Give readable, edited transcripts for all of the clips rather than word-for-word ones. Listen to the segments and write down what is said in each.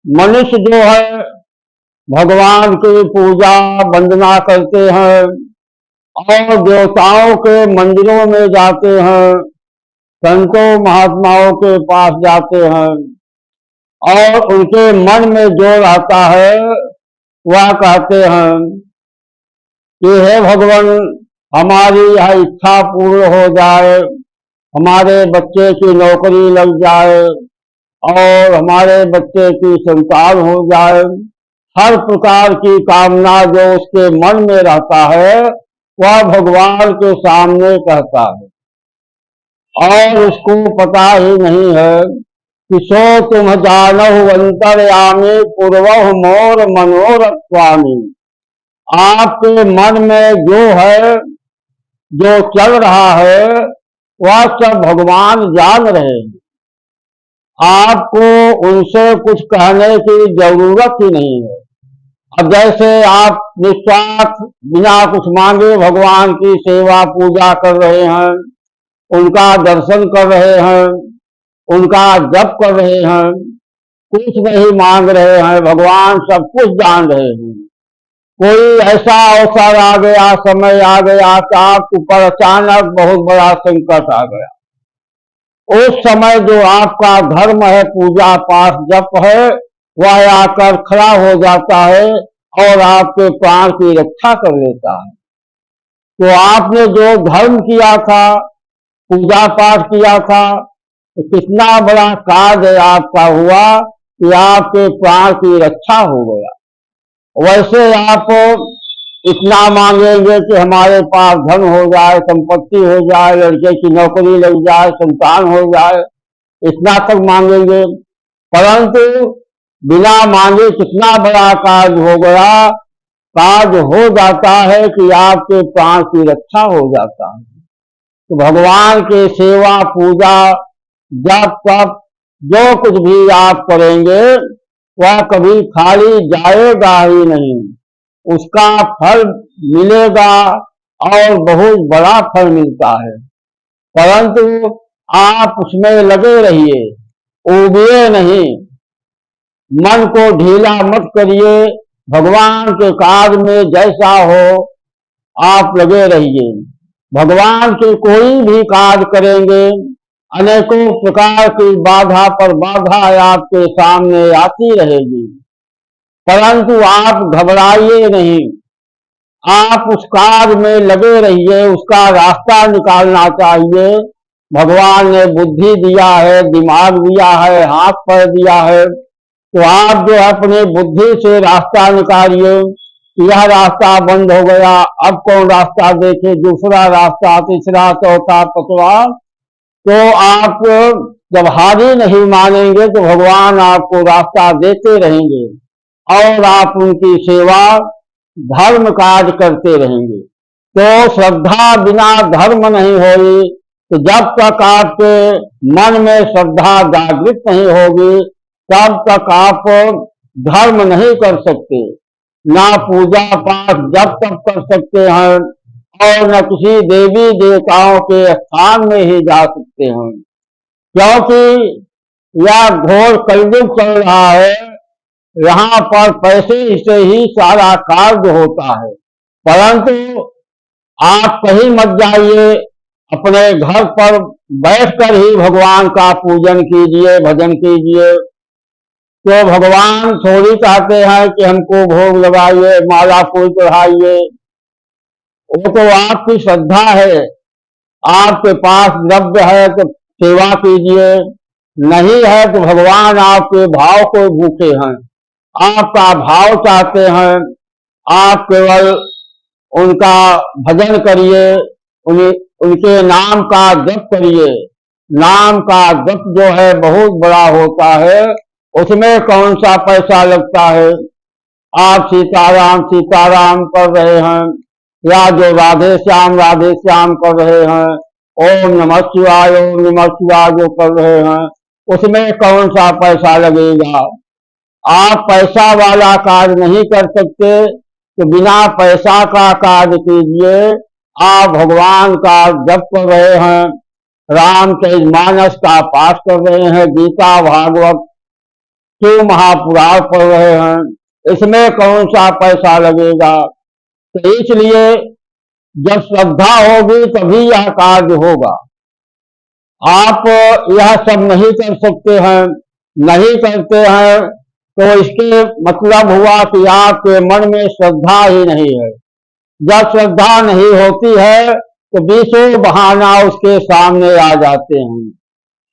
मनुष्य जो है भगवान की पूजा वंदना करते हैं और देवताओं के मंदिरों में जाते हैं, संतों महात्माओं के पास जाते हैं और उनके मन में जो रहता है वह कहते हैं कि हे भगवान, हमारी यह इच्छा पूर्ण हो जाए, हमारे बच्चे की नौकरी लग जाए और हमारे बच्चे की संतान हो जाए। हर प्रकार की कामना जो उसके मन में रहता है वह भगवान के सामने कहता है और उसको पता ही नहीं है कि सो तुम जानहु अंतर्यामी पूर्वह मोर मनोरथ स्वामी। आपके मन में जो है, जो चल रहा है, वह सब भगवान जान रहे हैं। आपको उनसे कुछ कहने की जरूरत ही नहीं है। अब जैसे आप निस्वार्थ बिना कुछ मांगे भगवान की सेवा पूजा कर रहे हैं, उनका दर्शन कर रहे हैं, उनका जप कर रहे हैं, कुछ नहीं मांग रहे हैं, भगवान सब कुछ जान रहे हैं। कोई ऐसा अवसर आ गया, समय आ गया कि आपके ऊपर अचानक बहुत बड़ा संकट आ गया, उस समय जो आपका धर्म है, पूजा पाठ जप है, वह आकर खड़ा हो जाता है और आपके प्राण की रक्षा कर लेता है। तो आपने जो धर्म किया था, पूजा पाठ किया था, तो कितना बड़ा कार्य आपका हुआ कि आपके प्राण की रक्षा हो गया। वैसे आप इतना मांगेंगे कि हमारे पास धन हो जाए, संपत्ति हो जाए, लड़के की नौकरी लग जाए, संतान हो जाए, इतना तक मांगेंगे, परंतु बिना मांगे कितना बड़ा कार्य हो गया, कार्य हो जाता है कि आपके प्राण की रक्षा हो जाता है। तो भगवान के सेवा पूजा जप तप जो कुछ भी आप करेंगे वह कभी खाली जाएगा ही नहीं, उसका फल मिलेगा और बहुत बड़ा फल मिलता है। परंतु आप उसमें लगे रहिए, उबिए नहीं, मन को ढीला मत करिए, भगवान के कार्य में जैसा हो आप लगे रहिए। भगवान के कोई भी कार्य करेंगे, अनेकों प्रकार की बाधा पर बाधा आपके सामने आती रहेगी, परंतु आप घबराइए नहीं, आप उस कार्य में लगे रहिए, उसका रास्ता निकालना चाहिए। भगवान ने बुद्धि दिया है, दिमाग दिया है, हाथ पैर दिया है, तो आप जो अपने बुद्धि से रास्ता निकालिए। यह रास्ता बंद हो गया, अब कौन रास्ता देखे, दूसरा रास्ता, तीसरा, चौथा, पांचवा। तो आप जब हारी नहीं मानेंगे तो भगवान आपको रास्ता देते रहेंगे और आप उनकी सेवा धर्म कार्य करते रहेंगे। तो श्रद्धा बिना धर्म नहीं होगी, तो जब तक आपके मन में श्रद्धा जागृत नहीं होगी तब तक आप धर्म नहीं कर सकते, ना पूजा पाठ जब तक कर सकते हैं और न किसी देवी देवताओं के स्थान में ही जा सकते हैं, क्योंकि यह घोर कलयुग चल रहा है। यहाँ पर पैसे से ही सारा कार्य होता है, परंतु आप कहीं मत जाइए, अपने घर पर बैठकर ही भगवान का पूजन कीजिए, भजन कीजिए। तो भगवान थोड़ी कहते हैं कि हमको भोग लगाइए, माला फूल चढ़ाइए, वो तो आपकी श्रद्धा है। आपके पास द्रव्य है तो सेवा कीजिए, नहीं है तो भगवान आपके भाव को भूखे हैं, आपका भाव चाहते हैं। आप केवल उनका भजन करिए, उनके नाम का जप करिए। नाम का जप जो है बहुत बड़ा होता है, उसमें कौन सा पैसा लगता है। आप सीताराम सीताराम कर रहे हैं या जो राधे श्याम कर रहे हैं, ओम नमः शिवाय जो कर रहे हैं, उसमें कौन सा पैसा लगेगा। आप पैसा वाला कार्य नहीं कर सकते, तो बिना पैसा का कार्य कीजिए। आप भगवान का जप कर रहे हैं, रामचरितमानस का पाठ कर रहे हैं, गीता भागवत क्यों महापुराण पढ़ रहे हैं, इसमें कौन सा पैसा लगेगा। तो इसलिए जब श्रद्धा होगी तभी यह कार्य होगा। आप यह सब नहीं कर सकते हैं, नहीं करते हैं, तो इसके मतलब हुआ कि आपके मन में श्रद्धा ही नहीं है। जब श्रद्धा नहीं होती है तो बीसों बहाना उसके सामने आ जाते हैं,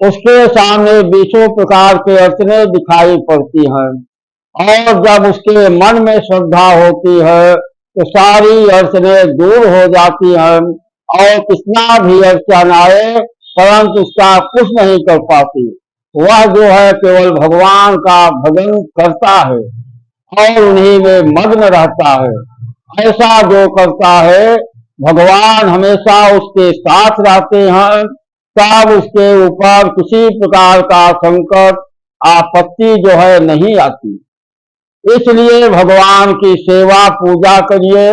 उसके सामने बीसों प्रकार के अड़चने दिखाई पड़ती हैं। और जब उसके मन में श्रद्धा होती है तो सारी अड़चने दूर हो जाती हैं, और कितना भी अड़चन आए परंतु उसका कुछ नहीं कर पाती। वह जो है केवल भगवान का भजन करता है और उन्हीं में मग्न रहता है। ऐसा जो करता है भगवान हमेशा उसके साथ रहते हैं, तब उसके ऊपर किसी प्रकार का संकट आपत्ति जो है नहीं आती। इसलिए भगवान की सेवा पूजा करिए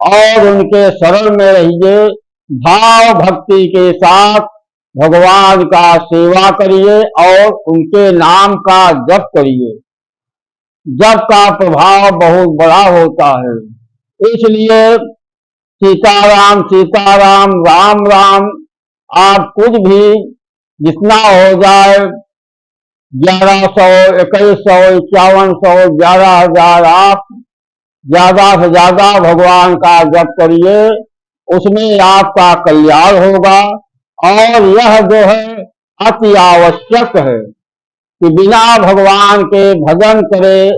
और उनके शरण में रहिए, भाव भक्ति के साथ भगवान का सेवा करिए और उनके नाम का जप करिए। जप का प्रभाव बहुत बड़ा होता है। इसलिए सीताराम सीताराम राम राम आप कुछ भी जितना हो जाए 1100 2100 5100 11,000 आप ज्यादा से ज्यादा भगवान का जप करिए, उसमें आपका कल्याण होगा। और यह जो है अति आवश्यक है कि बिना भगवान के भजन करे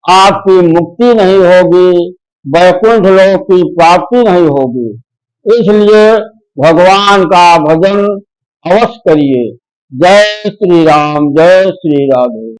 आपकी मुक्ति नहीं होगी, वैकुंठ लोक की प्राप्ति नहीं होगी। इसलिए भगवान का भजन अवश्य करिए। जय श्री राम, जय श्री राधे।